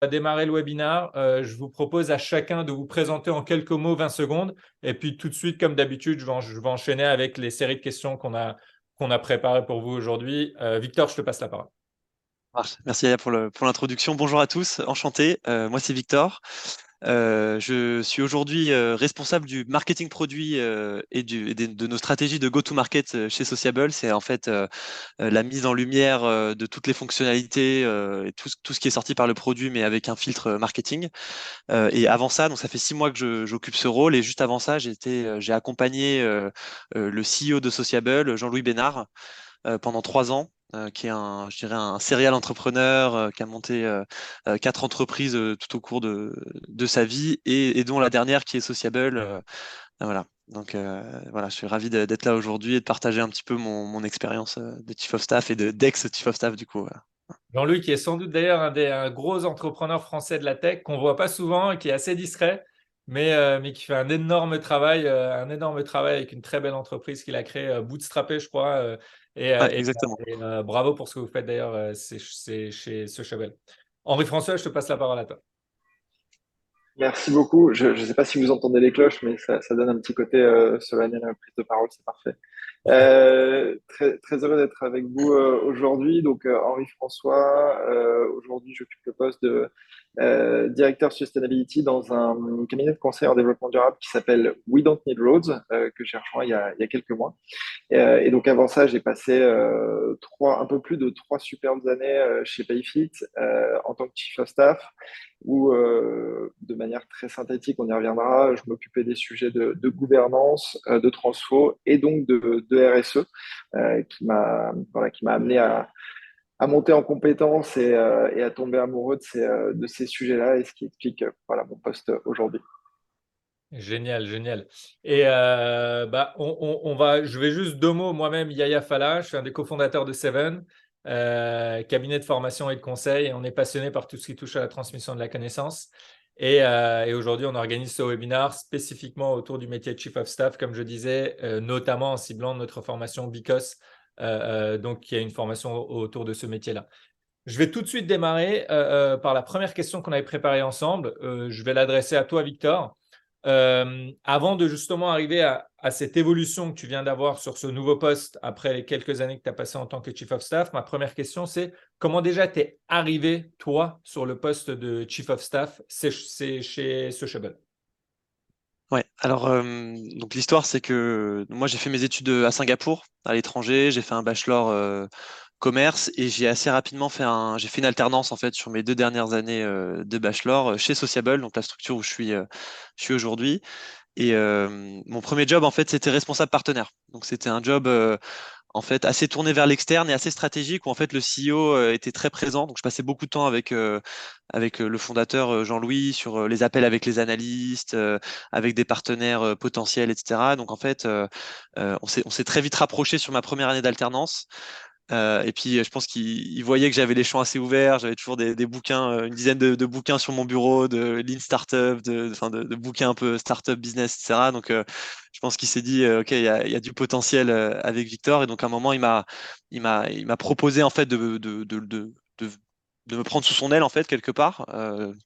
va démarrer le webinaire. Je vous propose à chacun de vous présenter en quelques mots, 20 secondes. Et puis tout de suite, comme d'habitude, je vais enchaîner avec les séries de questions qu'on a préparées pour vous aujourd'hui. Victor, je te passe la parole. Merci Aya pour l'introduction. Bonjour à tous, enchanté. Moi c'est Victor. Je suis aujourd'hui responsable du marketing produit de nos stratégies de go-to-market chez Sociable. C'est en fait la mise en lumière de toutes les fonctionnalités et tout ce qui est sorti par le produit, mais avec un filtre marketing. Et avant ça, donc ça fait 6 mois que j'occupe ce rôle. Et juste avant ça, j'ai accompagné le CEO de Sociable, Jean-Louis Bénard, pendant 3 ans, qui est je dirais un serial entrepreneur qui a monté 4 entreprises tout au cours de sa vie et dont la dernière qui est Sociable. Voilà. Donc voilà, je suis ravi d'être là aujourd'hui et de partager un petit peu mon expérience de Chief of Staff et d'ex-Chief of Staff du coup. Voilà. Jean-Louis, qui est sans doute d'ailleurs un gros entrepreneur français de la tech, qu'on ne voit pas souvent et qui est assez discret, mais qui fait un énorme travail avec une très belle entreprise qu'il a créée, bootstrappée, je crois. Ouais, exactement. Bravo pour ce que vous faites d'ailleurs, c'est chez Sociable. Henri-François, je te passe la parole à toi. Merci beaucoup. Je ne sais pas si vous entendez les cloches, mais ça donne un petit côté solennel à la prise de parole, c'est parfait. Très heureux d'être avec vous aujourd'hui. Donc, Henri François, aujourd'hui, j'occupe le poste de directeur sustainability dans un cabinet de conseil en développement durable qui s'appelle We Don't Need Roads, que j'ai rejoint il y a quelques mois. Et donc avant ça, j'ai passé un peu plus de 3 superbes années chez Payfit en tant que chief of staff, où de manière très synthétique, on y reviendra, je m'occupais des sujets de gouvernance, de transfo et donc de RSE, qui m'a amené à monter en compétences et à tomber amoureux de ces sujets-là, et ce qui explique voilà, mon poste aujourd'hui. Génial, génial. Et je vais juste 2 mots. Moi-même, Yaya Falla, je suis un des cofondateurs de Seven, cabinet de formation et de conseil. Et on est passionné par tout ce qui touche à la transmission de la connaissance. Et aujourd'hui, on organise ce webinaire spécifiquement autour du métier de Chief of Staff, comme je disais, notamment en ciblant notre formation BICOS, donc il y a une formation autour de ce métier-là. Je vais tout de suite démarrer par la première question qu'on avait préparée ensemble. Je vais l'adresser à toi, Victor. Avant de justement arriver à cette évolution que tu viens d'avoir sur ce nouveau poste après les quelques années que tu as passé en tant que Chief of Staff, ma première question, c'est comment déjà tu es arrivé, toi, sur le poste de Chief of Staff c'est chez Sociable? Ouais, alors donc l'histoire c'est que moi j'ai fait mes études à Singapour, à l'étranger, j'ai fait un bachelor commerce et j'ai assez rapidement j'ai fait une alternance en fait sur mes 2 dernières années de bachelor chez Sociable, donc la structure où je suis aujourd'hui. Et mon premier job en fait c'était responsable partenaire. Donc c'était un job en fait assez tourné vers l'externe et assez stratégique où en fait le CEO était très présent. Donc je passais beaucoup de temps avec le fondateur Jean-Louis sur les appels avec les analystes, avec des partenaires potentiels, etc. Donc en fait on s'est très vite rapproché sur ma première année d'alternance. Et puis, je pense qu'il voyait que j'avais les champs assez ouverts. J'avais toujours des bouquins, une dizaine de bouquins sur mon bureau, de Lean Startup, de bouquins un peu startup business, etc. Donc, je pense qu'il s'est dit, OK, il y a du potentiel avec Victor. Et donc, à un moment, il m'a proposé, en fait, de me prendre sous son aile, en fait, quelque part,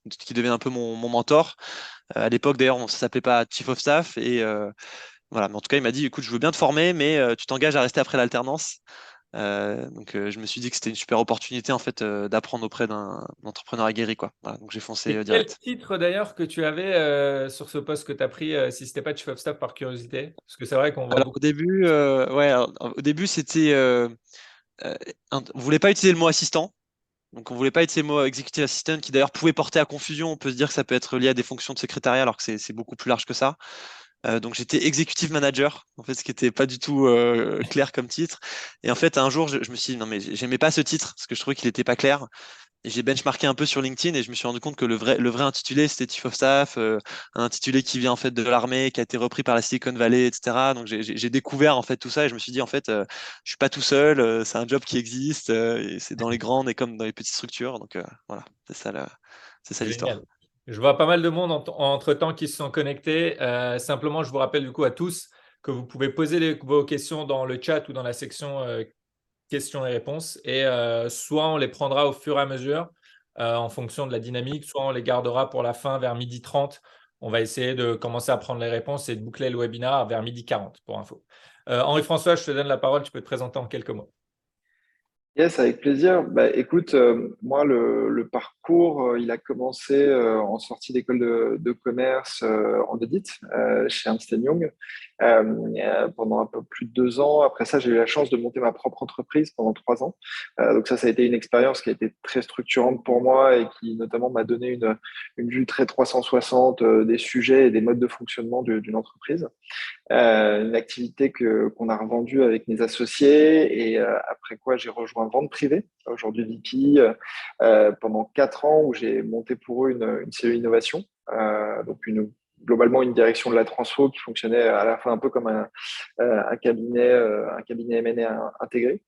qui devient un peu mon mentor. À l'époque, d'ailleurs, ça s'appelait pas Chief of Staff. Et voilà. Mais en tout cas, il m'a dit, écoute, je veux bien te former, mais tu t'engages à rester après l'alternance. Donc je me suis dit que c'était une super opportunité en fait d'apprendre auprès d'un entrepreneur aguerri quoi. Voilà, donc j'ai foncé Et quel direct. titre d'ailleurs que tu avais sur ce poste que tu as pris, si ce n'était pas Chief of Staff par curiosité? Parce que c'est vrai qu'on voit Alors beaucoup. au début, ouais, alors, au début c'était, on voulait pas utiliser le mot assistant. Donc on voulait pas utiliser le mot executive assistant qui d'ailleurs pouvait porter à confusion. On peut se dire que ça peut être lié à des fonctions de secrétariat alors que c'est beaucoup plus large que ça. Donc j'étais executive manager, en fait, ce qui était pas du tout clair comme titre. Et en fait, un jour, je me suis dit, non mais j'aimais pas ce titre parce que je trouvais qu'il était pas clair. Et j'ai benchmarké un peu sur LinkedIn et je me suis rendu compte que le vrai intitulé, c'était Chief of Staff, un intitulé qui vient en fait de l'armée, qui a été repris par la Silicon Valley, etc. Donc j'ai découvert en fait tout ça et je me suis dit en fait, je suis pas tout seul, c'est un job qui existe, et c'est dans les grandes et comme dans les petites structures. Donc voilà, c'est ça l'histoire. Génial. Je vois pas mal de monde entre-temps qui se sont connectés. Simplement, je vous rappelle du coup à tous que vous pouvez poser vos questions dans le chat ou dans la section questions et réponses. Et soit on les prendra au fur et à mesure, en fonction de la dynamique. Soit on les gardera pour la fin vers 12h30. On va essayer de commencer à prendre les réponses et de boucler le webinaire vers 12h40 pour info. Henri-François, je te donne la parole. Tu peux te présenter en quelques mots. Yes, avec plaisir. Bah, écoute, moi, le parcours, il a commencé en sortie d'école de commerce en audit chez Ernst Young pendant un peu plus de 2 ans. Après ça, j'ai eu la chance de monter ma propre entreprise pendant 3 ans. Donc ça a été une expérience qui a été très structurante pour moi et qui notamment m'a donné une vue très 360 des sujets et des modes de fonctionnement d'une entreprise. Une activité qu'on a revendue avec mes associés et après quoi j'ai rejoint Vente Privée, aujourd'hui VP, pendant 4 ans où j'ai monté pour eux une cellule innovation, donc globalement une direction de la transfo qui fonctionnait à la fois un peu comme un cabinet M&A intégré.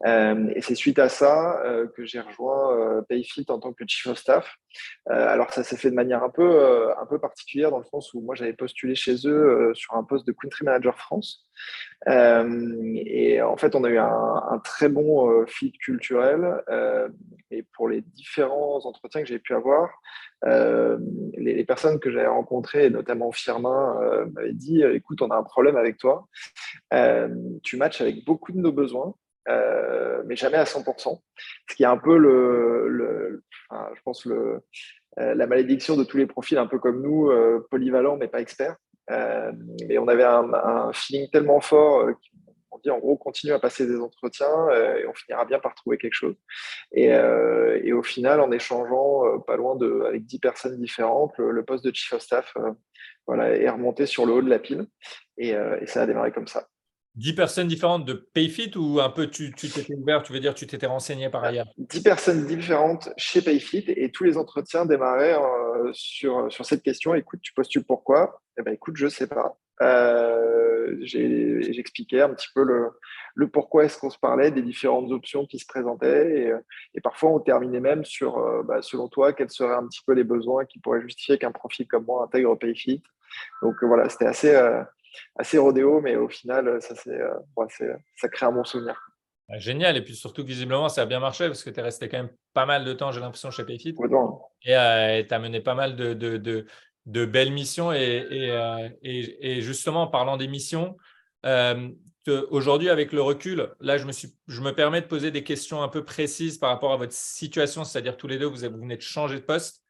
Et c'est suite à ça que j'ai rejoint Payfit en tant que Chief of Staff. Alors ça s'est fait de manière un peu particulière dans le sens où moi j'avais postulé chez eux sur un poste de Country Manager France. Et en fait, on a eu un très bon fit culturel. Et pour les différents entretiens que j'ai pu avoir, les personnes que j'avais rencontrées, et notamment Firmin, m'avaient dit, écoute, on a un problème avec toi. Tu matches avec beaucoup de nos besoins, mais jamais à 100%. Ce qui est un peu enfin, je pense, la malédiction de tous les profils un peu comme nous, polyvalents mais pas experts. Mais on avait un feeling tellement fort qu'on dit en gros continue à passer des entretiens et on finira bien par trouver quelque chose. Et au final, en échangeant pas loin avec 10 personnes différentes, le poste de Chief of Staff voilà, est remonté sur le haut de la pile et ça a démarré comme ça. 10 personnes différentes de Payfit ou un peu tu t'étais ouvert, tu veux dire tu t'étais renseigné par ailleurs? 10 personnes différentes chez Payfit et tous les entretiens démarraient sur cette question. Écoute, tu postules pourquoi? Eh ben, écoute, je sais pas. J'expliquais un petit peu le pourquoi est-ce qu'on se parlait, des différentes options qui se présentaient et parfois on terminait même sur, selon toi, quels seraient un petit peu les besoins qui pourraient justifier qu'un profil comme moi intègre Payfit. Donc voilà, c'était assez rodéo, mais au final, ça crée un bon souvenir. Génial. Et puis surtout que visiblement, ça a bien marché parce que tu es resté quand même pas mal de temps, j'ai l'impression, chez Payfit. Complètement. Et tu as mené pas mal de belles missions. Et justement, en parlant des missions, aujourd'hui, avec le recul, là, je me permets de poser des questions un peu précises par rapport à votre situation, c'est-à-dire tous les deux, vous venez de changer de poste.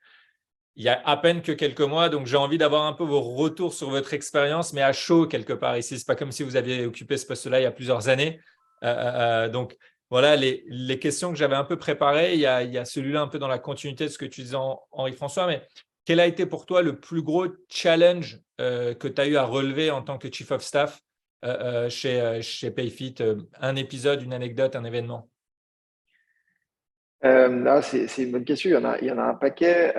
Il y a à peine que quelques mois, donc j'ai envie d'avoir un peu vos retours sur votre expérience, mais à chaud quelque part ici. C'est pas comme si vous aviez occupé ce poste-là il y a plusieurs années. Donc voilà les questions que j'avais un peu préparées. Il y a celui-là un peu dans la continuité de ce que tu disais, Henri-François, mais quel a été pour toi le plus gros challenge que tu as eu à relever en tant que Chief of Staff chez Payfit? Un épisode, une anecdote, un événement? C'est une bonne question. Il y en a un paquet.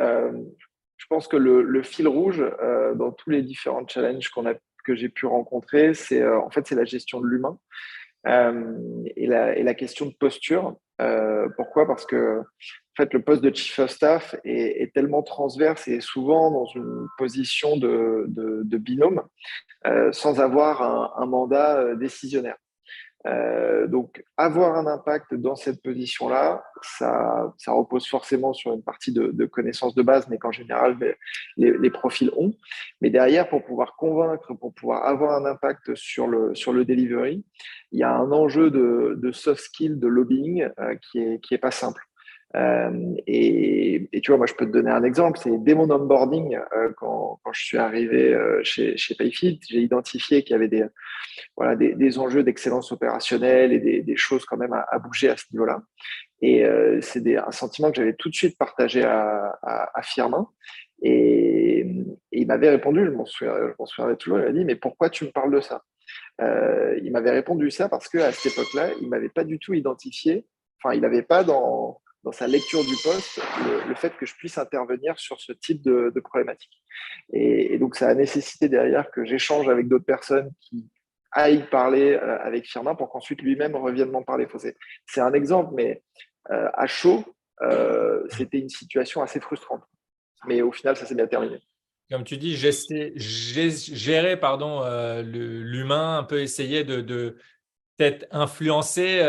Je pense que le fil rouge dans tous les différents challenges que j'ai pu rencontrer, en fait, c'est la gestion de l'humain et la question de posture. Pourquoi? Parce que en fait, le poste de Chief of Staff est tellement transverse et souvent dans une position de binôme sans avoir un mandat décisionnaire. Donc, avoir un impact dans cette position-là, ça repose forcément sur une partie de connaissances de base, mais qu'en général, les profils ont. Mais derrière, pour pouvoir convaincre, pour pouvoir avoir un impact sur le delivery, il y a un enjeu de soft skill, de lobbying qui est pas simple. Et tu vois, moi, je peux te donner un exemple. C'est dès mon onboarding, quand je suis arrivé chez Payfit, j'ai identifié qu'il y avait des enjeux d'excellence opérationnelle et des choses quand même à bouger à ce niveau-là. Et c'est un sentiment que j'avais tout de suite partagé à Firmin. Et il m'avait répondu, je m'en souviendrai toujours, il m'a dit, mais pourquoi tu me parles de ça? Il m'avait répondu ça parce qu'à cette époque-là, il ne m'avait pas du tout identifié, enfin, il n'avait pas dans sa lecture du poste le fait que je puisse intervenir sur ce type de problématique. Et donc, ça a nécessité derrière que j'échange avec d'autres personnes qui aillent parler avec Firmin pour qu'ensuite lui-même revienne m'en parler. C'est un exemple, mais à chaud, c'était une situation assez frustrante. Mais au final, ça s'est bien terminé. Comme tu dis, gérer pardon, l'humain, un peu essayer peut-être influencer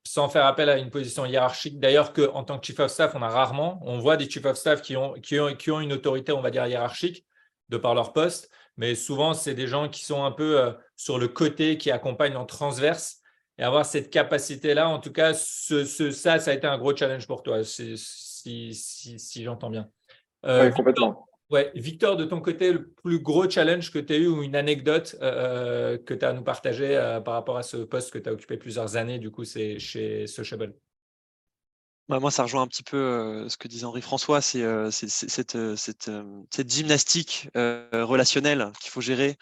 sans faire appel à une position hiérarchique. D'ailleurs, qu'en tant que chief of staff, on voit des chief of staff qui ont une autorité, on va dire, hiérarchique de par leur poste, mais souvent, c'est des gens qui sont un peu sur le côté, qui accompagnent en transverse. Et avoir cette capacité-là, en tout cas, ça a été un gros challenge pour toi, si j'entends bien. Ouais, Victor, complètement. ouais, Victor, de ton côté, le plus gros challenge que tu as eu ou une anecdote que tu as à nous partager par rapport à ce poste que tu as occupé plusieurs années, du coup, c'est chez Sociable. Bah, moi, ça rejoint un petit peu ce que disait Henri-François, c'est cette gymnastique relationnelle qu'il faut gérer.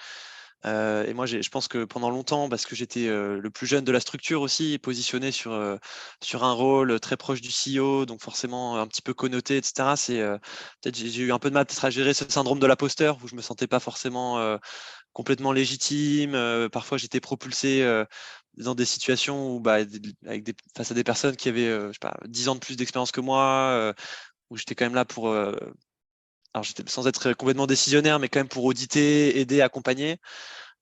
Et moi, je pense que pendant longtemps, parce que j'étais le plus jeune de la structure aussi, positionné sur un rôle très proche du CEO, donc forcément un petit peu connoté, etc. Peut-être j'ai eu un peu de mal peut-être à gérer ce syndrome de l'imposteur où je me sentais pas forcément complètement légitime. Parfois, j'étais propulsé dans des situations où, face à des personnes qui avaient, je sais pas, 10 ans de plus d'expérience que moi, où j'étais quand même là pour, alors j'étais sans être complètement décisionnaire, mais quand même pour auditer, aider, accompagner.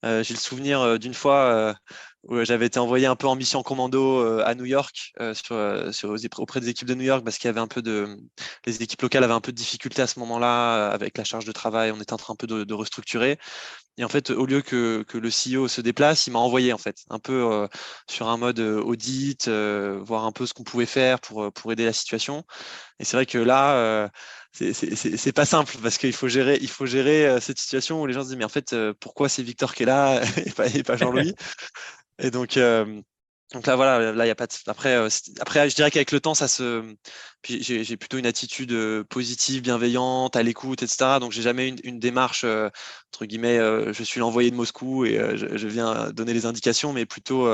J'ai le souvenir d'une fois où j'avais été envoyé un peu en mission commando à New York, auprès des équipes de New York, parce qu'il y avait les équipes locales avaient un peu de difficultés à ce moment-là avec la charge de travail. On était en train un peu de restructurer. Et en fait, au lieu que le CEO se déplace, il m'a envoyé en fait un peu sur un mode audit, voir un peu ce qu'on pouvait faire pour aider la situation. Et c'est vrai que là, c'est pas simple parce qu'il faut gérer cette situation où les gens se disent mais en fait pourquoi c'est Victor qui est là et pas Jean-Louis. Et donc là, voilà, là, il y a pas de... Après, après, je dirais qu'avec le temps, Puis j'ai plutôt une attitude positive, bienveillante, à l'écoute, etc. Donc, j'ai jamais une démarche, entre guillemets, je suis l'envoyé de Moscou et je viens donner les indications, mais plutôt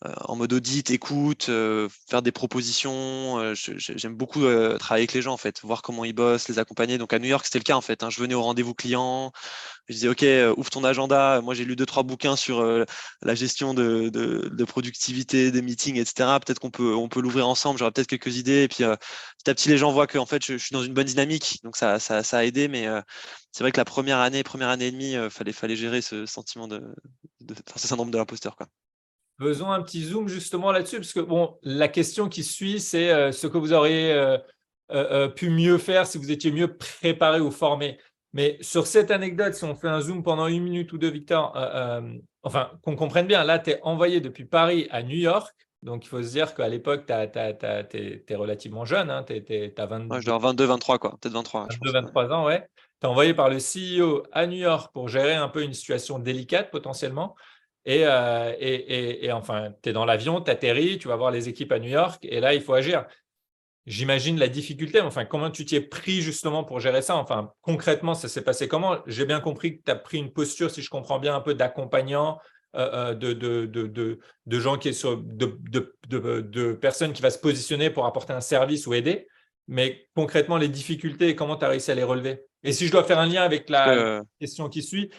en mode audit, écoute, faire des propositions. J'aime beaucoup travailler avec les gens, en fait, voir comment ils bossent, les accompagner. Donc, à New York, c'était le cas, en fait, hein. Je venais au rendez-vous client, je disais, OK, ouvre ton agenda. Moi, j'ai lu 2, 3 bouquins sur la gestion de productivité, des meetings, etc. Peut-être on peut l'ouvrir ensemble. J'aurai peut-être quelques idées. Et puis, petit à petit, les gens voient que en fait, je suis dans une bonne dynamique. Donc, ça a aidé. Mais c'est vrai que la première année et demie, fallait gérer ce sentiment enfin, ce syndrome de l'imposteur, quoi. Faisons un petit zoom justement là-dessus, parce que bon, la question qui suit, c'est ce que vous auriez pu mieux faire si vous étiez mieux préparé ou formé. Mais sur cette anecdote, si on fait un zoom pendant 1 minute ou deux, Victor, enfin, qu'on comprenne bien, là, tu es envoyé depuis Paris à New York. Donc, il faut se dire qu'à l'époque, tu es relativement jeune, hein, tu as Ouais, je dois avoir 22, 23, quoi. Peut-être 23, je 22, pense. Ouais. 23 ans, ouais. Tu es envoyé par le CEO à New York pour gérer un peu une situation délicate potentiellement. Et enfin, tu es dans l'avion, tu atterris, tu vas voir les équipes à New York et là, il faut agir. J'imagine la difficulté. Enfin, comment tu t'y es pris justement pour gérer ça? Enfin, concrètement, ça s'est passé comment? J'ai bien compris que tu as pris une posture, si je comprends bien, un peu d'accompagnant, de gens qui est de personnes qui va se positionner pour apporter un service ou aider. Mais concrètement, les difficultés, comment tu as réussi à les relever? Et si je dois faire un lien avec Parce la que, question qui suit,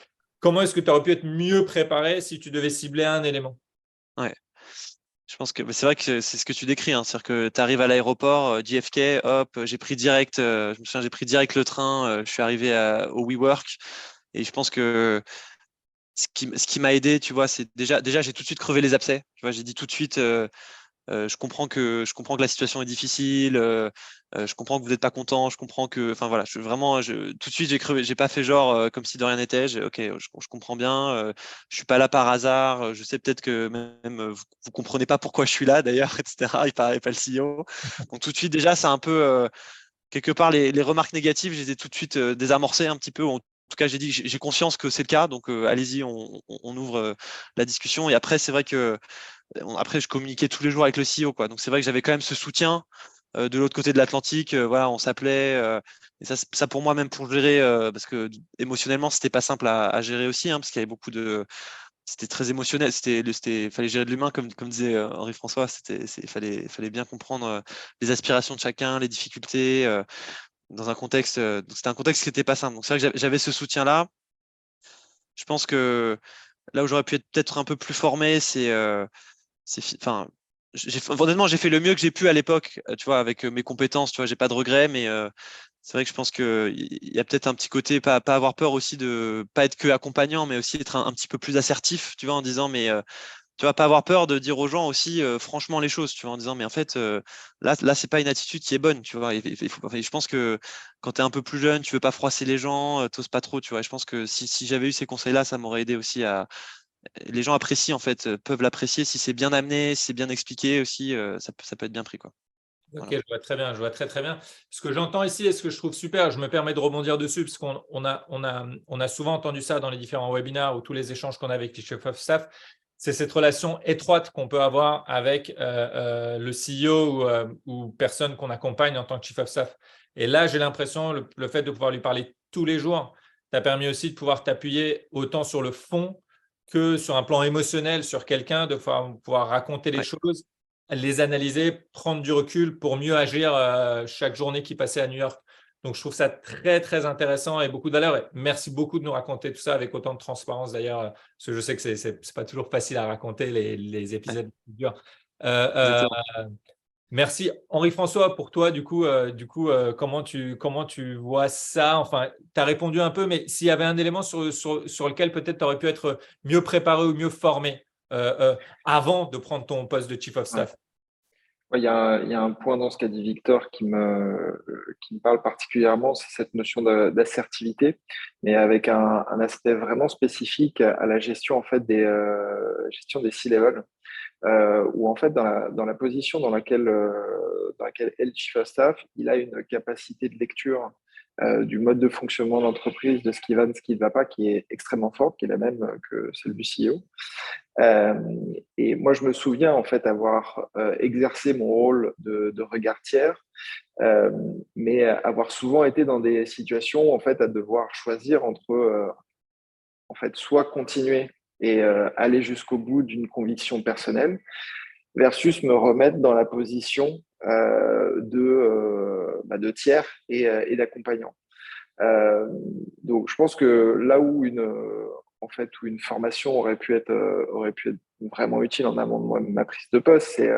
comment est-ce que tu aurais pu être mieux préparé si tu devais cibler un élément? ouais. Je pense que c'est vrai que c'est ce que tu décris, hein. C'est-à-dire que tu arrives à l'aéroport, JFK, hop, je me souviens, j'ai pris direct le train, je suis arrivé au WeWork et je pense que ce qui m'a aidé, tu vois, c'est déjà j'ai tout de suite crevé les abcès. Tu vois, j'ai dit tout de suite, je comprends que la situation est difficile, je comprends que vous n'êtes pas content, je comprends que, enfin voilà, tout de suite j'ai crevé, j'ai pas fait genre comme si de rien n'était. Ok, je comprends bien, je suis pas là par hasard, je sais peut-être que même vous comprenez pas pourquoi je suis là d'ailleurs, etc. Il paraît pas le CEO. Donc tout de suite déjà, c'est un peu quelque part les remarques négatives, je les ai tout de suite désamorcées un petit peu. En tout cas, j'ai dit que j'ai conscience que c'est le cas, donc allez-y, on ouvre la discussion. Et après, c'est vrai que après, je communiquais tous les jours avec le CEO, quoi. Donc c'est vrai que j'avais quand même ce soutien de l'autre côté de l'Atlantique. Voilà, on s'appelait. Et ça, pour moi, même pour gérer, parce que émotionnellement, c'était pas simple à gérer aussi, hein, parce qu'il y avait beaucoup de. C'était très émotionnel. Fallait gérer de l'humain, comme disait Henri-François. Fallait bien comprendre les aspirations de chacun, les difficultés, dans un contexte. Donc c'était un contexte qui n'était pas simple. Donc c'est vrai que j'avais ce soutien-là. Je pense que là où j'aurais pu être peut-être un peu plus formé, enfin, honnêtement, j'ai fait le mieux que j'ai pu à l'époque, tu vois, avec mes compétences, tu vois, j'ai pas de regrets, mais c'est vrai que je pense qu'il y a peut-être un petit côté, pas avoir peur aussi de pas être que accompagnant, mais aussi être un petit peu plus assertif, tu vois, en disant, mais tu vas pas avoir peur de dire aux gens aussi franchement les choses, tu vois, en disant mais en fait là c'est pas une attitude qui est bonne, tu vois. Enfin, je pense que quand tu es un peu plus jeune, tu veux pas froisser les gens, t'oses pas trop, tu vois. Je pense que si j'avais eu ces conseils-là, ça m'aurait aidé aussi à. Les gens apprécient en fait, peuvent l'apprécier si c'est bien amené, si c'est bien expliqué aussi, ça peut être bien pris quoi. Ok, Voilà. je vois très bien, je vois très très bien. Ce que j'entends ici et ce que je trouve super, je me permets de rebondir dessus, parce qu'on a souvent entendu ça dans les différents webinaires ou tous les échanges qu'on a avec les chefs of staff, c'est cette relation étroite qu'on peut avoir avec le CEO ou personne qu'on accompagne en tant que chief of staff. Et là, j'ai l'impression, le fait de pouvoir lui parler tous les jours, t'a permis aussi de pouvoir t'appuyer autant sur le fond que sur un plan émotionnel sur quelqu'un, de pouvoir raconter les Ouais. choses, les analyser, prendre du recul pour mieux agir chaque journée qui passait à New York. Donc, je trouve ça très, très intéressant et beaucoup de valeur. Et merci beaucoup de nous raconter tout ça avec autant de transparence d'ailleurs, parce que je sais que c'est pas toujours facile à raconter les Ouais, épisodes durs. Euh, exactement. euh, Merci. Henri-François, pour toi, comment tu vois ça? Enfin, tu as répondu un peu, mais s'il y avait un élément sur lequel peut-être tu aurais pu être mieux préparé ou mieux formé avant de prendre ton poste de Chief of Ouais. Staff. Ouais, il y a un point dans ce qu'a dit Victor qui me parle particulièrement, c'est cette notion d'assertivité, mais avec un aspect vraiment spécifique à la gestion en fait gestion des C-level, où en fait dans la position dans laquelle est le chief of staff, il a une capacité de lecture du mode de fonctionnement de l'entreprise, de ce qui va, de ce qui ne va pas, qui est extrêmement forte, qui est la même que celle du CEO. Euh, et moi, je me souviens en fait avoir exercé mon rôle de regard tiers, euh, mais avoir souvent été dans des situations en fait à devoir choisir entre en fait soit continuer et aller jusqu'au bout d'une conviction personnelle versus me remettre dans la position de tiers et d'accompagnant. Euh, donc, je pense que là où en fait, où une formation aurait pu être vraiment utile en amont de ma prise de poste, c'est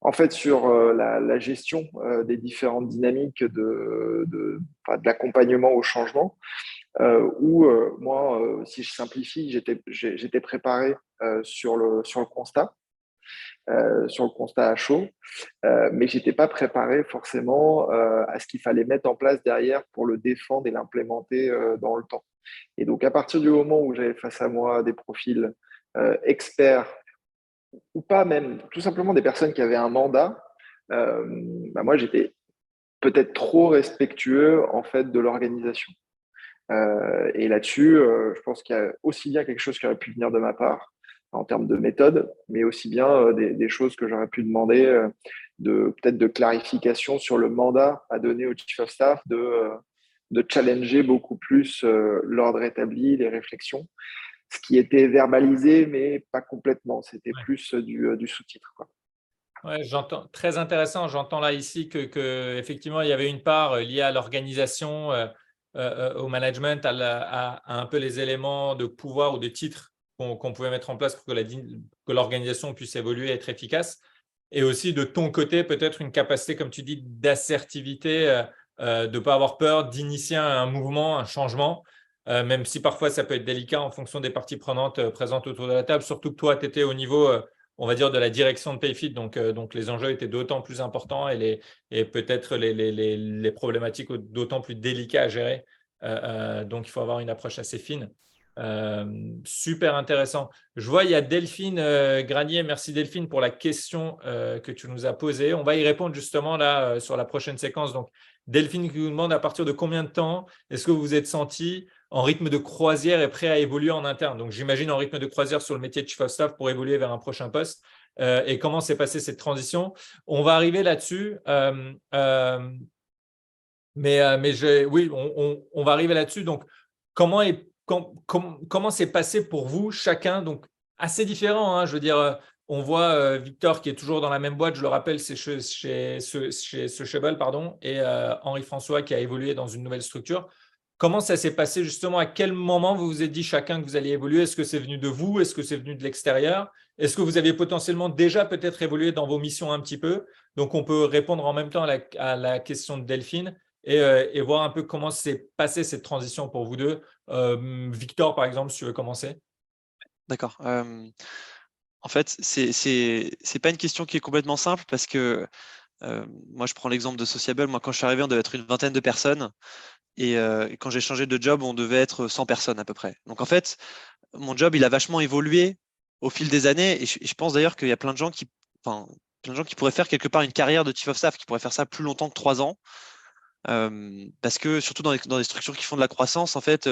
en fait sur la gestion des différentes dynamiques enfin, de l'accompagnement au changement, où moi, si je simplifie, j'étais préparé sur le constat à chaud, mais j'étais pas préparé forcément à ce qu'il fallait mettre en place derrière pour le défendre et l'implémenter dans le temps. Et donc, à partir du moment où j'avais face à moi des profils experts ou pas même, tout simplement des personnes qui avaient un mandat, euh, bah moi, j'étais peut-être trop respectueux en fait de l'organisation. Et là-dessus, je pense qu'il y a aussi bien quelque chose qui aurait pu venir de ma part en termes de méthode, mais aussi bien des choses que j'aurais pu demander peut-être de clarification sur le mandat à donner au chief of staff, de challenger beaucoup plus l'ordre établi, les réflexions, ce qui était verbalisé, mais pas complètement. C'était Ouais. plus du sous-titre, quoi. Ouais, j'entends, très intéressant. J'entends là ici effectivement, il y avait une part liée à l'organisation, au management, à un peu les éléments de pouvoir ou de titres qu'on pouvait mettre en place pour que l'organisation puisse évoluer et être efficace. Et aussi de ton côté, peut-être une capacité, comme tu dis, d'assertivité, de ne pas avoir peur d'initier un mouvement, un changement, même si parfois ça peut être délicat en fonction des parties prenantes présentes autour de la table. Surtout que toi, tu étais au niveau, on va dire, de la direction de Payfit, donc les enjeux étaient d'autant plus importants et peut-être les problématiques d'autant plus délicates à gérer. Donc il faut avoir une approche assez fine. Super intéressant. Je vois, il y a Delphine Granier. Merci Delphine pour la question que tu nous as posée. On va y répondre justement là sur la prochaine séquence. Donc, Delphine qui nous demande à partir de combien de temps est-ce que vous vous êtes senti en rythme de croisière et prêt à évoluer en interne? Donc, j'imagine en rythme de croisière sur le métier de Chief of Staff pour évoluer vers un prochain poste. Et comment s'est passée cette transition? On va arriver là-dessus. Oui, on va arriver là-dessus. Donc, comment c'est passé pour vous, chacun? Donc, assez différent, hein, je veux dire, on voit Victor qui est toujours dans la même boîte, je le rappelle, c'est chez Sociable, pardon, et Henri-François qui a évolué dans une nouvelle structure. Comment ça s'est passé justement? À quel moment vous vous êtes dit chacun que vous alliez évoluer? Est-ce que c'est venu de vous? Est-ce que c'est venu de l'extérieur? Est-ce que vous aviez potentiellement déjà peut-être évolué dans vos missions un petit peu? Donc, on peut répondre en même temps à la question de Delphine et voir un peu comment s'est passée cette transition pour vous deux. Victor, par exemple, si tu veux commencer. D'accord. En fait, c'est pas une question qui est complètement simple parce que moi, je prends l'exemple de Sociable. Moi, quand je suis arrivé, on devait être une vingtaine de personnes. Et quand j'ai changé de job, on devait être 100 personnes à peu près. Donc en fait, mon job, il a vachement évolué au fil des années. Et je pense d'ailleurs qu'il y a enfin, plein de gens qui pourraient faire quelque part une carrière de chief of staff, qui pourraient faire ça plus longtemps que 3 ans. Parce que surtout dans les structures qui font de la croissance, en fait,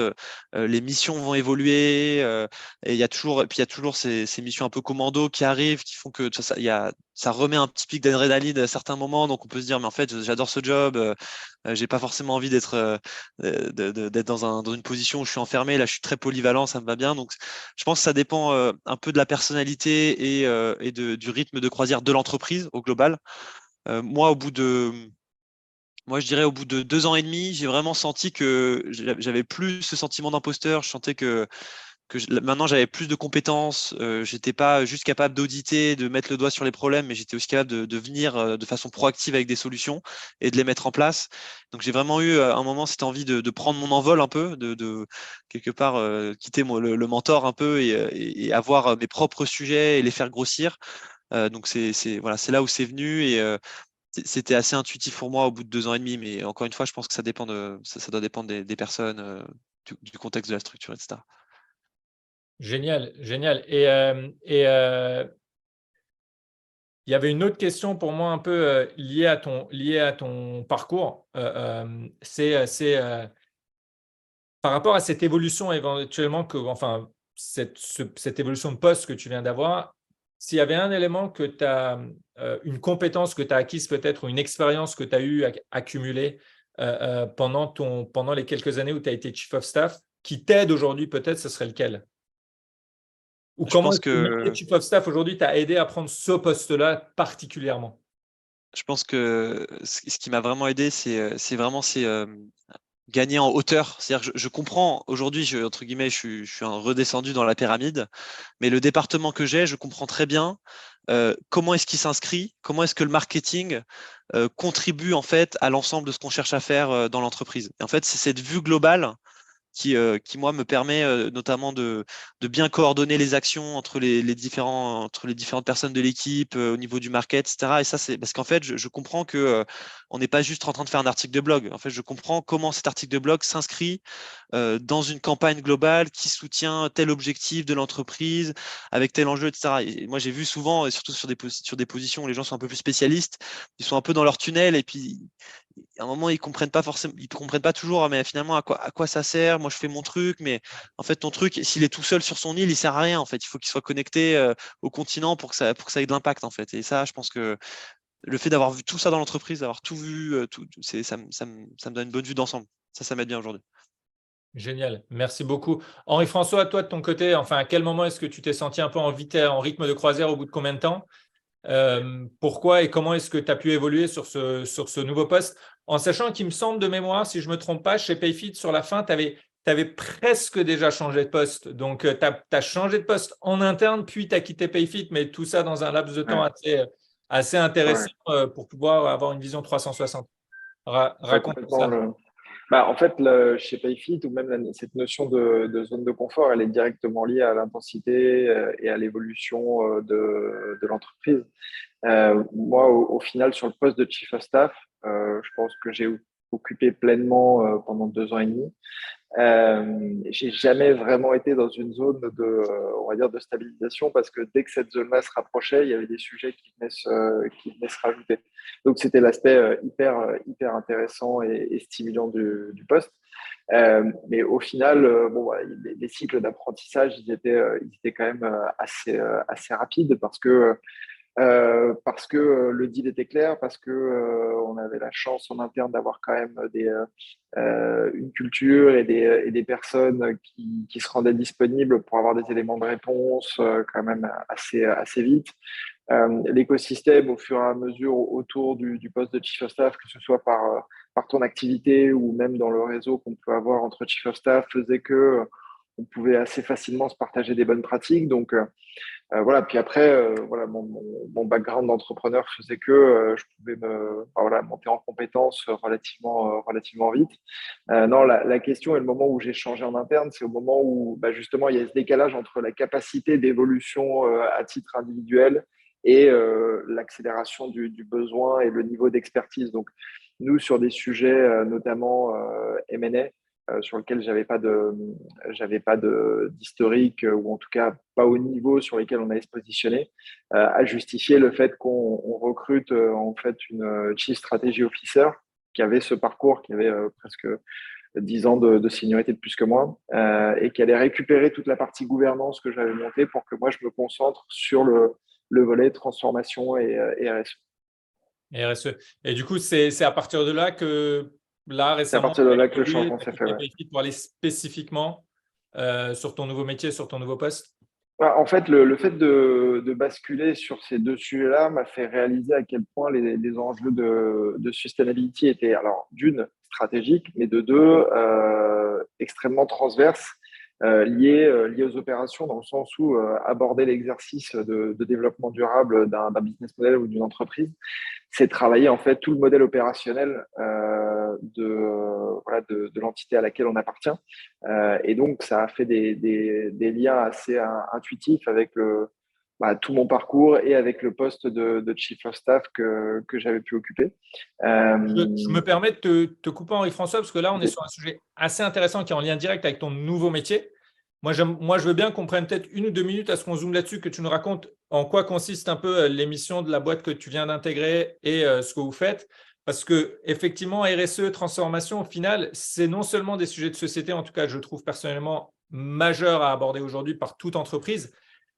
les missions vont évoluer et puis il y a toujours ces missions un peu commando qui arrivent, qui font que ça remet un petit pic d'adrénaline à certains moments. Donc on peut se dire, mais en fait, j'adore ce job, j'ai pas forcément envie d'être dans une position où je suis enfermé. Là, je suis très polyvalent, ça me va bien. Donc je pense que ça dépend un peu de la personnalité et du rythme de croisière de l'entreprise au global. Moi, je dirais au bout de 2 ans et demi, j'ai vraiment senti que j'avais plus ce sentiment d'imposteur. Je sentais maintenant j'avais plus de compétences. J'étais pas juste capable d'auditer, de mettre le doigt sur les problèmes, mais j'étais aussi capable de venir de façon proactive avec des solutions et de les mettre en place. Donc j'ai vraiment eu un moment cette envie de prendre mon envol un peu, de quelque part quitter le mentor un peu et avoir mes propres sujets et les faire grossir. Donc voilà, c'est là où c'est venu c'était assez intuitif pour moi au bout de 2 ans et demi, mais encore une fois, je pense que ça doit dépendre des personnes, du contexte de la structure, etc. Génial, génial. Il y avait une autre question pour moi un peu liée à ton parcours. C'est par rapport à cette évolution éventuellement enfin, cette évolution de poste que tu viens d'avoir, s'il y avait un élément que tu as, une compétence que tu as acquise peut-être, ou une expérience que tu as eu accumulée pendant les quelques années où tu as été Chief of Staff, qui t'aide aujourd'hui peut-être, ce serait lequel? Ou Je comment pense est-ce que le métier de que, Chief of Staff aujourd'hui t'a aidé à prendre ce poste-là particulièrement? je pense que ce qui m'a vraiment aidé, c'est gagner en hauteur. C'est-à-dire que je comprends aujourd'hui, entre guillemets, je suis un redescendu dans la pyramide, mais le département que j'ai, je comprends très bien comment est-ce qu'il s'inscrit, comment est-ce que le marketing contribue en fait à l'ensemble de ce qu'on cherche à faire dans l'entreprise. Et en fait, c'est cette vue globale qui moi, me permet notamment de bien coordonner les actions entre les différentes personnes de l'équipe, au niveau du market, etc. Et ça, c'est parce qu'en fait, je comprends que on n'est pas juste en train de faire un article de blog. En fait, je comprends comment cet article de blog s'inscrit dans une campagne globale qui soutient tel objectif de l'entreprise avec tel enjeu, etc. Et moi, j'ai vu souvent, et surtout sur des positions où les gens sont un peu plus spécialistes, ils sont un peu dans leur tunnel et puis à un moment, ils comprennent pas forcément, ils comprennent pas toujours, ah, mais finalement, à quoi ça sert? Moi, je fais mon truc, mais en fait, ton truc, s'il est tout seul sur son île, il sert à rien. En fait, il faut qu'il soit connecté au continent pour que ça ait de l'impact, en fait. Et ça, je pense que le fait d'avoir vu tout ça dans l'entreprise, d'avoir tout vu, ça me donne une bonne vue d'ensemble. Ça m'aide bien aujourd'hui. Génial, merci beaucoup. Henri-François, toi de ton côté, enfin, à quel moment est-ce que tu t'es senti un peu en vitesse, en rythme de croisière au bout de combien de temps? Pourquoi et comment est-ce que tu as pu évoluer sur ce nouveau poste? En sachant qu'il me semble de mémoire, si je ne me trompe pas, chez Payfit, sur la fin, tu avais presque déjà changé de poste. Donc, tu as changé de poste en interne, puis tu as quitté Payfit, mais tout ça dans un laps de temps Ouais, assez intéressant ouais, pour pouvoir avoir une vision 360. ouais, Raconte complètement. ça. Bah, en fait, chez Payfit, ou même cette notion de zone de confort, elle est directement liée à l'intensité et à l'évolution de l'entreprise. Moi, au final, sur le poste de Chief of Staff, je pense que j'ai occupé pleinement pendant 2 ans et demi. J'ai jamais vraiment été dans une zone on va dire, de stabilisation parce que dès que cette zone-là se rapprochait, il y avait des sujets qui venaient se rajouter. Donc, c'était l'aspect hyper intéressant et stimulant du poste. Mais au final, bon, voilà, les cycles d'apprentissage, ils étaient quand même assez rapides parce que le deal était clair, parce que on avait la chance en interne d'avoir quand même une culture et des personnes qui se rendaient disponibles pour avoir des éléments de réponse quand même assez vite. L'écosystème, au fur et à mesure autour du poste de Chief of Staff, que ce soit par ton activité ou même dans le réseau qu'on peut avoir entre Chief of Staff, faisait que on pouvait assez facilement se partager des bonnes pratiques. Donc, Voilà, puis après, voilà, mon background d'entrepreneur faisait que je pouvais voilà, monter en compétences relativement vite. Non, la question et le moment où j'ai changé en interne, c'est au moment où bah, justement il y a ce décalage entre la capacité d'évolution à titre individuel et l'accélération du besoin et le niveau d'expertise. Donc, nous, sur des sujets notamment M&A, sur lequel j'avais pas d'historique ou en tout cas pas au niveau sur lesquels on allait se positionner, à justifier le fait qu'on recrute en fait une Chief Strategy Officer qui avait ce parcours, qui avait presque 10 ans de seniorité de plus que moi, et qui allait récupérer toute la partie gouvernance que j'avais montée pour que moi je me concentre sur le volet transformation et RSE. Et RSE. Et du coup, c'est à partir de là que, là, C'est à récemment, partir de tu as là que le évolué, changement tu as s'est fait. quitté Ouais. Payfit pour aller spécifiquement sur ton nouveau métier, sur ton nouveau poste. Bah, en fait, le fait de basculer sur ces deux sujets-là m'a fait réaliser à quel point les enjeux de sustainability étaient, alors, d'une, stratégiques, mais de deux, extrêmement transverses, liés aux opérations, dans le sens où aborder l'exercice de développement durable d'un business model ou d'une entreprise, c'est travailler en fait tout le modèle opérationnel voilà, de l'entité à laquelle on appartient. Et donc, ça a fait des liens assez intuitifs avec tout mon parcours et avec le poste de Chief of Staff que j'avais pu occuper. Je me permets de te couper, Henri-François, parce que là, on est sur un sujet assez intéressant qui est en lien direct avec ton nouveau métier. Moi, je veux bien qu'on prenne peut-être 1 ou 2 minutes à ce qu'on zoome là-dessus, que tu nous racontes en quoi consiste un peu l'émission de la boîte que tu viens d'intégrer et ce que vous faites. Parce que effectivement, RSE, transformation, au final, c'est non seulement des sujets de société, en tout cas, je trouve personnellement majeurs à aborder aujourd'hui par toute entreprise,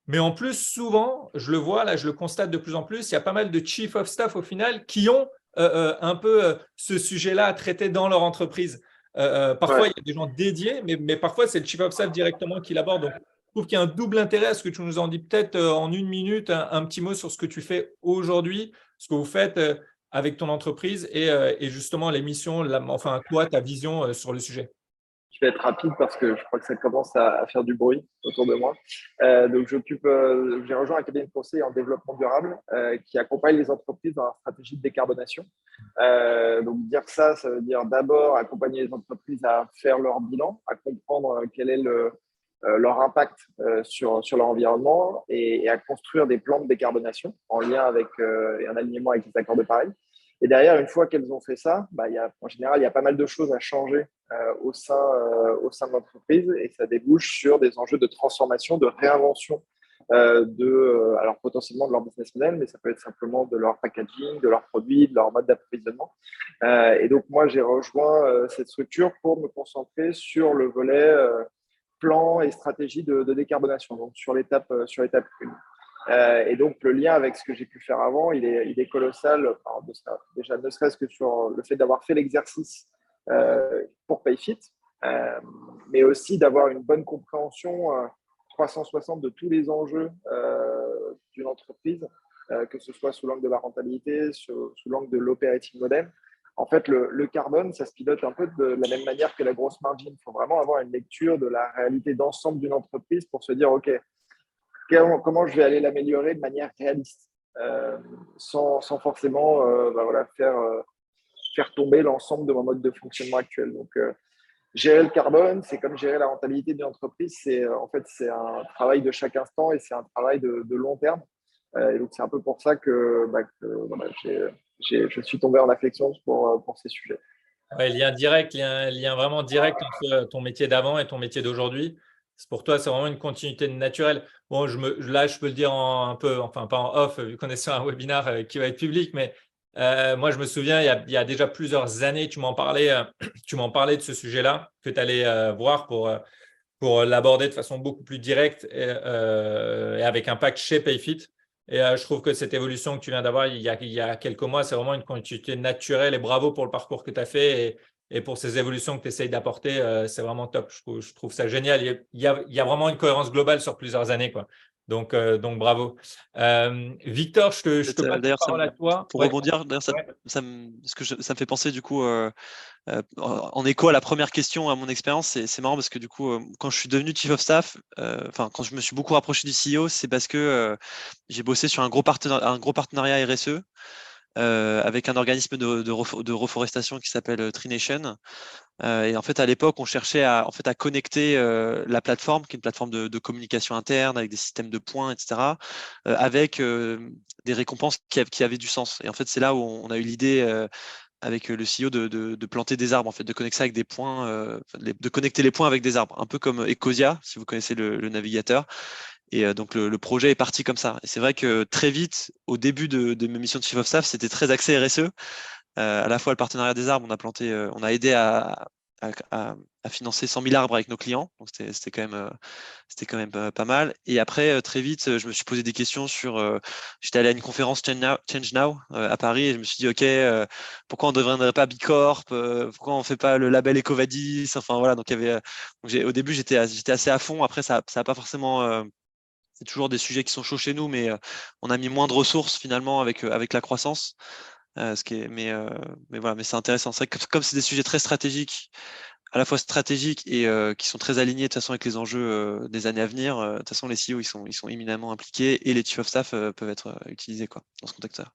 mais en plus, souvent, je le vois, là, je le constate de plus en plus, il y a pas mal de chief of staff au final qui ont un peu ce sujet-là à traiter dans leur entreprise. Parfois, Ouais. il y a des gens dédiés, mais parfois, c'est le chief of staff directement qui l'aborde. Donc, je trouve qu'il y a un double intérêt à ce que tu nous en dis peut-être en 1 minute, un petit mot sur ce que tu fais aujourd'hui, ce que vous faites avec ton entreprise et justement les missions, enfin, toi, ta vision sur le sujet. Je vais être rapide parce que je crois que ça commence à faire du bruit autour de moi. Donc, j'ai rejoint un cabinet de conseil en développement durable qui accompagne les entreprises dans leur stratégie de décarbonation. Donc, dire ça, ça veut dire d'abord accompagner les entreprises à faire leur bilan, à comprendre quel est leur impact sur leur environnement et à construire des plans de décarbonation en lien avec et en alignement avec les accords de Paris. Et derrière, une fois qu'elles ont fait ça, en général, il y a pas mal de choses à changer au sein de l'entreprise et ça débouche sur des enjeux de transformation, de réinvention alors potentiellement de leur business model, mais ça peut être simplement de leur packaging, de leurs produits, de leur mode d'approvisionnement. Et donc, moi, j'ai rejoint cette structure pour me concentrer sur le volet plan et stratégie de décarbonation, donc sur l'étape 1. Et donc, le lien avec ce que j'ai pu faire avant, il est colossal. Alors, déjà, ne serait-ce que sur le fait d'avoir fait l'exercice pour PayFit, mais aussi d'avoir une bonne compréhension 360 de tous les enjeux d'une entreprise, que ce soit sous l'angle de la rentabilité, sous l'angle de l'operating model. En fait, le carbone, ça se pilote un peu de la même manière que la grosse margin. Il faut vraiment avoir une lecture de la réalité d'ensemble d'une entreprise pour se dire, OK, comment je vais aller l'améliorer de manière réaliste, sans forcément voilà, faire tomber l'ensemble de mon mode de fonctionnement actuel. Donc, gérer le carbone, c'est comme gérer la rentabilité d'une entreprise. En fait, c'est un travail de chaque instant et c'est un travail de long terme. Et donc, c'est un peu pour ça que voilà, je suis tombé en affection pour ces sujets. Ouais, lien vraiment direct entre ton métier d'avant et ton métier d'aujourd'hui. C'est pour toi, c'est vraiment une continuité naturelle. Bon, là, je peux le dire un peu, enfin pas en off, vu qu'on est sur un webinaire qui va être public, mais moi, je me souviens, il y a déjà plusieurs années, tu m'en parlais, tu m'en parlais de ce sujet-là, que tu allais voir pour l'aborder de façon beaucoup plus directe et avec impact chez PayFit. Et je trouve que cette évolution que tu viens d'avoir il y a quelques mois, c'est vraiment une continuité naturelle et bravo pour le parcours que tu as fait et pour ces évolutions que tu essayes d'apporter. C'est vraiment top. Je trouve ça génial. Il y a vraiment une cohérence globale sur plusieurs années, quoi. Donc bravo. Victor, je te passe la D'ailleurs, parole à toi. pour Ouais, rebondir, d'ailleurs, ouais. ça me fait penser du coup, en écho à la première question, à mon expérience, c'est marrant parce que du coup, quand je suis devenu Chief of Staff, enfin quand je me suis beaucoup rapproché du CEO, c'est parce que j'ai bossé sur un gros partenariat RSE avec un organisme de reforestation qui s'appelle Tree Nation. Et en fait, à l'époque, on cherchait à connecter la plateforme, qui est une plateforme de communication interne avec des systèmes de points, etc., avec des récompenses qui avaient du sens. Et en fait, c'est là où on a eu l'idée avec le CEO de planter des arbres, en fait, de connecter ça avec des points, de connecter les points avec des arbres, un peu comme Ecosia, si vous connaissez le navigateur. Et donc le projet est parti comme ça. Et c'est vrai que très vite, au début de mes missions de Chief of Staff, c'était très axé RSE. À la fois le partenariat des arbres, on a aidé à, à- à financer 100 000 arbres avec nos clients. Donc c'était quand même pas mal. Et après, très vite, je me suis posé des questions j'étais allé à une conférence Change Now à Paris et je me suis dit, OK, pourquoi on ne deviendrait pas Bicorp? Pourquoi on ne fait pas le label EcoVadis? Enfin voilà, donc il y avait, au début, j'étais assez à fond. Après, ça a pas forcément. C'est toujours des sujets qui sont chauds chez nous, mais on a mis moins de ressources finalement avec la croissance. Ce qui est, mais voilà, mais c'est intéressant. C'est vrai que comme c'est des sujets très stratégiques, à la fois stratégiques et qui sont très alignés de toute façon avec les enjeux des années à venir, de toute façon les CEO ils sont éminemment impliqués et les chief of staff peuvent être utilisés quoi, dans ce contexte-là.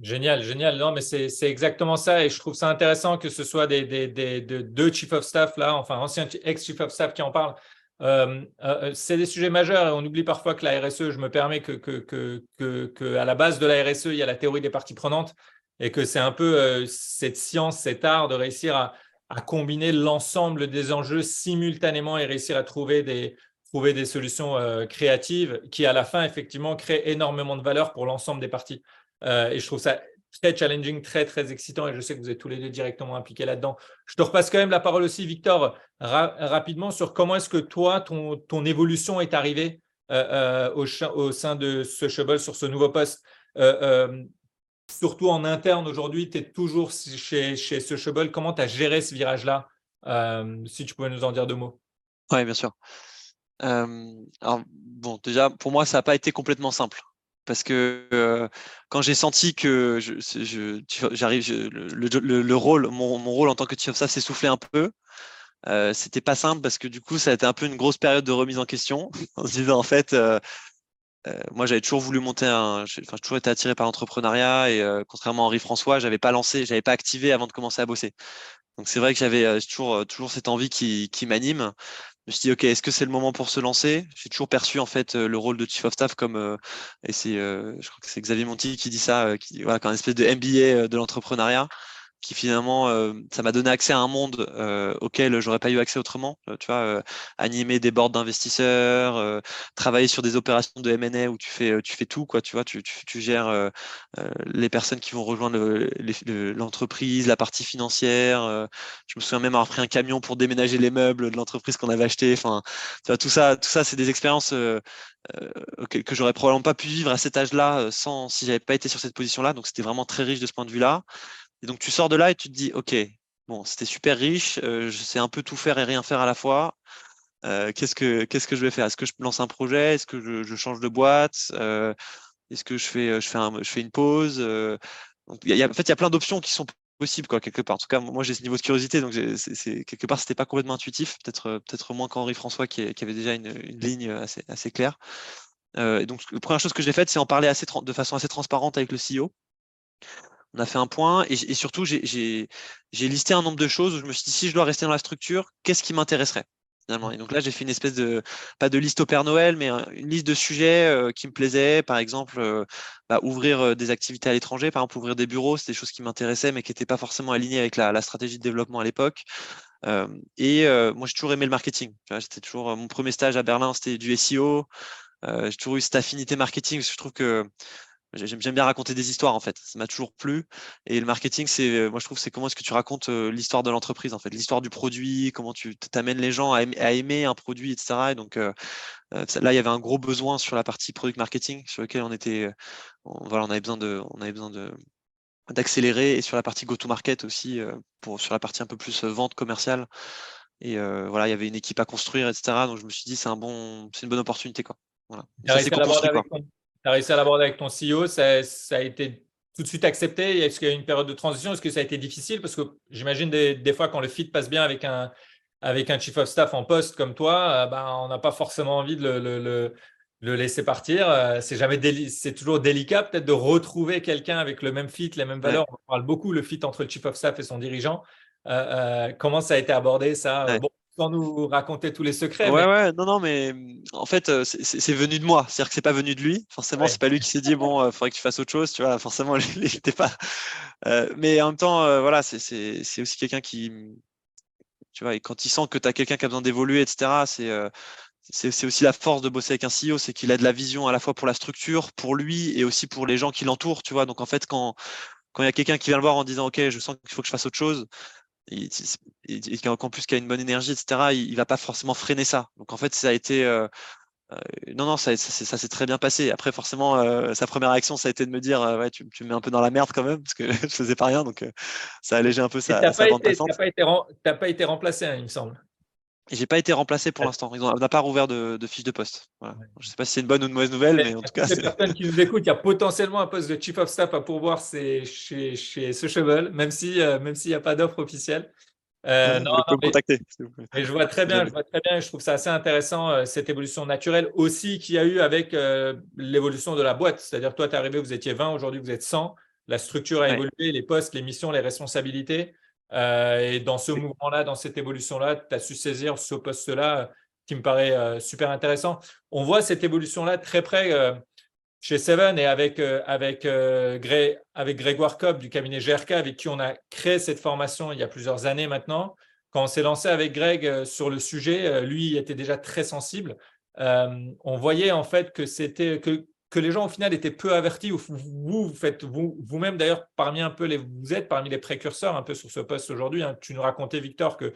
Génial, génial. Non, mais c'est exactement ça. Et je trouve ça intéressant que ce soit deux chief of staff, là, enfin, anciens ex-chief of staff qui en parlent. C'est des sujets majeurs et on oublie parfois que la RSE, je me permets que à la base de la RSE, il y a la théorie des parties prenantes et que c'est un peu cette science, cet art de réussir à combiner l'ensemble des enjeux simultanément et réussir à trouver des solutions créatives qui, à la fin, effectivement, créent énormément de valeur pour l'ensemble des parties. Et je trouve ça très challenging, très, très excitant. Et je sais que vous êtes tous les deux directement impliqués là-dedans. Je te repasse quand même la parole aussi, Victor, rapidement sur comment est-ce que toi, ton évolution est arrivée au sein de Sociable sur ce nouveau poste. Surtout en interne aujourd'hui, tu es toujours chez Sociable. Comment tu as géré ce virage-là? Si tu pouvais nous en dire deux mots. Ouais, bien sûr. Alors bon, déjà pour moi ça n'a pas été complètement simple parce que quand j'ai senti que mon rôle en tant que chief of staff s'essoufflait un peu. C'était pas simple parce que du coup, ça a été un peu une grosse période de remise en question en se disant en fait, moi j'avais toujours voulu j'ai toujours été attiré par l'entrepreneuriat et contrairement à Henri François, j'avais pas activé avant de commencer à bosser. Donc c'est vrai que j'avais toujours cette envie qui m'anime. Je me suis dit ok, est-ce que c'est le moment pour se lancer? J'ai toujours perçu en fait le rôle de chief of staff comme et je crois que c'est Xavier Monti qui dit ça, voilà, comme une espèce de MBA de l'entrepreneuriat qui finalement, ça m'a donné accès à un monde auquel j'aurais pas eu accès autrement. Tu vois, animer des boards d'investisseurs, travailler sur des opérations de M&A où tu fais tout, quoi. Tu vois, tu gères les personnes qui vont rejoindre l'entreprise, la partie financière. Je me souviens même avoir pris un camion pour déménager les meubles de l'entreprise qu'on avait acheté. Enfin, tu vois, tout ça, c'est des expériences que j'aurais probablement pas pu vivre à cet âge-là si j'avais pas été sur cette position-là. Donc, c'était vraiment très riche de ce point de vue-là. Et donc tu sors de là et tu te dis, ok, bon, c'était super riche, je sais un peu tout faire et rien faire à la fois. Qu'est-ce que je vais faire? Est-ce que je lance un projet? Est-ce que je change de boîte? Est-ce que je fais une pause? Donc, en fait, il y a plein d'options qui sont possibles, quoi, quelque part. En tout cas, moi, j'ai ce niveau de curiosité, donc quelque part, c'était pas complètement intuitif, peut-être moins qu'Henri François qui avait déjà une ligne assez claire. Et donc, la première chose que j'ai faite, c'est en parler de façon assez transparente avec le CEO. On a fait un point et surtout, j'ai listé un nombre de choses où je me suis dit, si je dois rester dans la structure, qu'est-ce qui m'intéresserait finalement? Et donc là, j'ai fait une espèce pas de liste au Père Noël, mais une liste de sujets qui me plaisaient. Par exemple, ouvrir des activités à l'étranger, par exemple, ouvrir des bureaux, c'est des choses qui m'intéressaient, mais qui n'étaient pas forcément alignées avec la stratégie de développement à l'époque. Moi, j'ai toujours aimé le marketing. Tu vois, j'étais toujours, mon premier stage à Berlin, c'était du SEO. J'ai toujours eu cette affinité marketing, parce que je trouve que j'aime bien raconter des histoires en fait. Ça m'a toujours plu. Et le marketing, moi je trouve, c'est comment est-ce que tu racontes l'histoire de l'entreprise en fait, l'histoire du produit, comment tu t'amènes les gens à aimer un produit, etc. Et donc là, il y avait un gros besoin sur la partie product marketing, sur lequel voilà, on avait besoin d'accélérer et sur la partie go-to-market aussi, sur la partie un peu plus vente commerciale. Et voilà, il y avait une équipe à construire, etc. Donc je me suis dit, c'est une bonne opportunité quoi. Voilà. Tu as Ça s'est co-construit, quoi. réussi à l'aborder avec ton CEO, ça a été tout de suite accepté. Est-ce qu'il y a eu une période de transition? Est-ce que ça a été difficile? Parce que j'imagine des fois, quand le fit passe bien avec un chief of staff en poste comme toi, on n'a pas forcément envie de le laisser partir. C'est toujours délicat peut-être de retrouver quelqu'un avec le même fit, les mêmes Ouais. valeurs. On parle beaucoup le fit entre le chief of staff et son dirigeant. Comment ça a été abordé ça? Ouais. Bon, sans nous raconter tous les secrets, mais Ouais, non, mais en fait, c'est venu de moi. C'est-à-dire que c'est pas venu de lui. Forcément, c'est ouais. pas lui qui s'est dit, bon, faudrait que tu fasses autre chose. Tu vois, forcément, il n'était pas. Mais en même temps, voilà, c'est aussi quelqu'un qui, tu vois, et quand il sent que tu as quelqu'un qui a besoin d'évoluer, etc., c'est aussi la force de bosser avec un CEO, c'est qu'il a de la vision à la fois pour la structure, pour lui et aussi pour les gens qui l'entourent, tu vois. Donc, en fait, quand il y a quelqu'un qui vient le voir en disant, OK, je sens qu'il faut que je fasse autre chose, et qu'en plus qu'il a une bonne énergie, etc., il va pas forcément freiner ça. Donc, en fait, ça a été. Non, ça s'est très bien passé. Après, forcément, sa première réaction, ça a été de me dire, ouais, tu me mets un peu dans la merde quand même, parce que je faisais pas rien, donc ça a allégé un peu Et t'as sa pas bande été, passante. t'as pas été remplacé, hein, il me semble. Et j'ai pas été remplacé pour l'instant. On n'a pas rouvert de fiche de poste. Voilà. Je sais pas si c'est une bonne ou une mauvaise nouvelle, mais en À tout toutes cas, les personnes qui nous écoutent, il y a potentiellement un poste de Chief of Staff à pourvoir, c'est chez Sociable, même s'il n'y a pas d'offre officielle. Non, vous non, pouvez me contacter, s'il vous plaît. mais je vois très Si bien, jamais. je vois très bien, et je trouve ça assez intéressant, cette évolution naturelle aussi qu'il y a eu avec l'évolution de la boîte. C'est-à-dire, toi, tu es arrivé, vous étiez 20, aujourd'hui, vous êtes 100. La structure a Ouais. évolué, les postes, les missions, les responsabilités. Et dans ce mouvement-là, dans cette évolution-là, tu as su saisir ce poste-là qui me paraît super intéressant. On voit cette évolution-là très près chez Seven et avec Grégoire Cobb du cabinet GRK, avec qui on a créé cette formation il y a plusieurs années maintenant. Quand on s'est lancé avec Greg sur le sujet, lui il était déjà très sensible. On voyait en fait que les gens au final étaient peu avertis. Vous faites vous-même d'ailleurs vous êtes parmi les précurseurs un peu sur ce poste aujourd'hui, hein. Tu nous racontais, Victor, que tu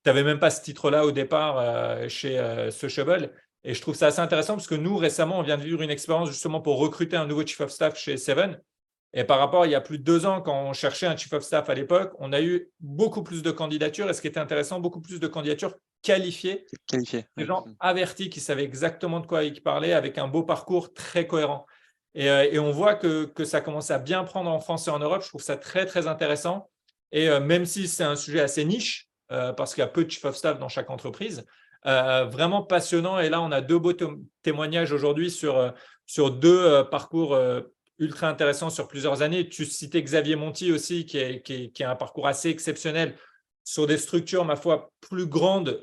n'avais même pas ce titre-là au départ chez Sociable. Et je trouve ça assez intéressant parce que nous, récemment, on vient de vivre une expérience justement pour recruter un nouveau Chief of Staff chez Seven. Et par rapport à il y a plus de 2 ans, quand on cherchait un Chief of Staff à l'époque, on a eu beaucoup plus de candidatures. Et ce qui était intéressant, beaucoup plus de candidatures qualifiées, Qualifié. des Ouais. gens avertis qui savaient exactement de quoi ils parlaient, avec un beau parcours très cohérent. Et on voit que ça commence à bien prendre en France et en Europe. Je trouve ça très, très intéressant. Et même si c'est un sujet assez niche, parce qu'il y a peu de Chief of Staff dans chaque entreprise, vraiment passionnant. Et là, on a 2 beaux témoignages aujourd'hui sur 2 parcours ultra intéressants sur plusieurs années. Tu citais Xavier Monti aussi, qui a un parcours assez exceptionnel sur des structures, ma foi, plus grandes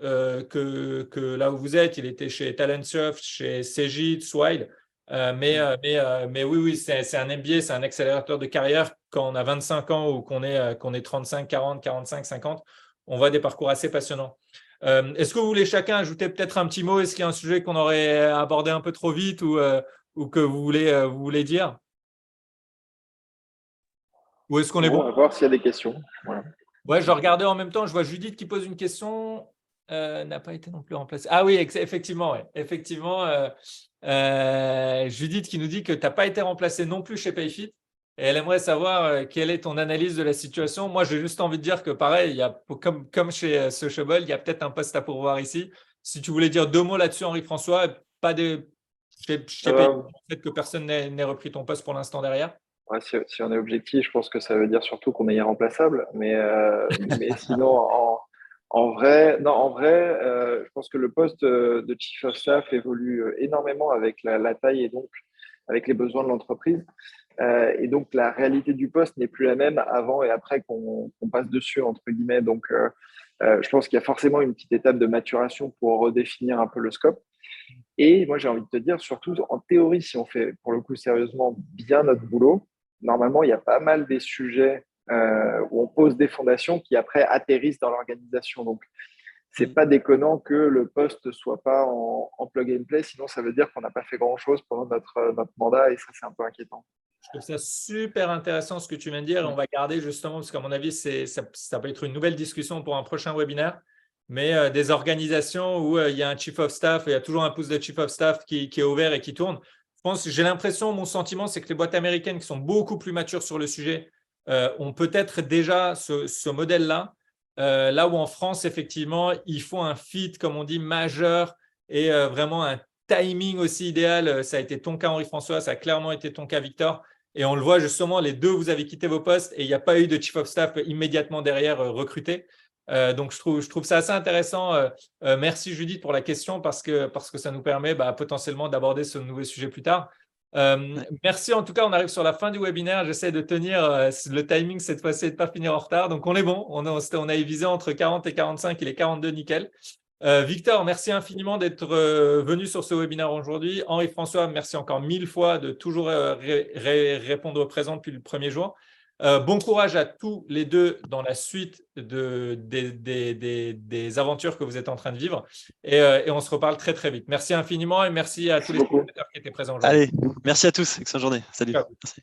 que là où vous êtes. Il était chez Talentsoft, chez Cegid, Swile. Mais oui, c'est un MBA, c'est un accélérateur de carrière quand on a 25 ans ou qu'on est 35, 40, 45, 50. On voit des parcours assez passionnants. Est-ce que vous voulez chacun ajouter peut-être un petit mot? Est-ce qu'il y a un sujet qu'on aurait abordé un peu trop vite ou que vous voulez dire? Ou est-ce qu'on est Bon, bon? on va voir s'il y a des questions. Voilà. Ouais, je regardais en même temps, je vois Judith qui pose une question. N'a pas été non plus remplacée. Ah oui, effectivement, ouais. Effectivement, Judith qui nous dit que tu n'as pas été remplacée non plus chez Payfit. Et elle aimerait savoir quelle est ton analyse de la situation. Moi, j'ai juste envie de dire que pareil, comme chez Sociable, il y a peut-être un poste à pourvoir ici. Si tu voulais dire 2 mots là-dessus, Henri-François, pas de chez Payfit, peut-être que personne n'ait repris ton poste pour l'instant derrière. Ouais, si on est objectif, je pense que ça veut dire surtout qu'on est irremplaçable. Mais sinon, je pense que le poste de Chief of Staff évolue énormément avec la taille et donc avec les besoins de l'entreprise. Et donc, la réalité du poste n'est plus la même avant et après qu'on passe dessus, entre guillemets. Donc, je pense qu'il y a forcément une petite étape de maturation pour redéfinir un peu le scope. Et moi, j'ai envie de te dire, surtout en théorie, si on fait pour le coup sérieusement bien notre boulot, normalement, il y a pas mal des sujets où on pose des fondations qui après atterrissent dans l'organisation. Donc, c'est pas déconnant que le poste soit pas en plug and play, sinon ça veut dire qu'on n'a pas fait grand-chose pendant notre mandat et ça, c'est un peu inquiétant. Je trouve ça super intéressant ce que tu viens de dire. Et on va garder justement, parce qu'à mon avis, ça peut être une nouvelle discussion pour un prochain webinaire, mais des organisations où il y a un chief of staff, il y a toujours un poste de chief of staff qui est ouvert et qui tourne. J'ai l'impression, mon sentiment, c'est que les boîtes américaines qui sont beaucoup plus matures sur le sujet ont peut-être déjà ce modèle-là. Là où en France, effectivement, il faut un fit, comme on dit, majeur et vraiment un timing aussi idéal. Ça a été ton cas, Henri-François, ça a clairement été ton cas, Victor. Et on le voit justement, les deux, vous avez quitté vos postes et il n'y a pas eu de chief of staff immédiatement derrière recruté. Donc, je trouve ça assez intéressant. Merci Judith pour la question parce que ça nous permet potentiellement d'aborder ce nouveau sujet plus tard. Merci en tout cas, on arrive sur la fin du webinaire. J'essaie de tenir le timing cette fois-ci et de ne pas finir en retard. Donc, on est bon. On a visé entre 40 et 45, il est 42, nickel. Victor, merci infiniment d'être venu sur ce webinaire aujourd'hui. Henri-François, merci encore 1000 fois de toujours répondre présent depuis le premier jour. Bon courage à tous les deux dans la suite des aventures que vous êtes en train de vivre. Et on se reparle très, très vite. Merci infiniment et merci à tous les spectateurs qui étaient présents aujourd'hui. Allez, merci à tous. Excellente journée. Salut. Ciao. Merci.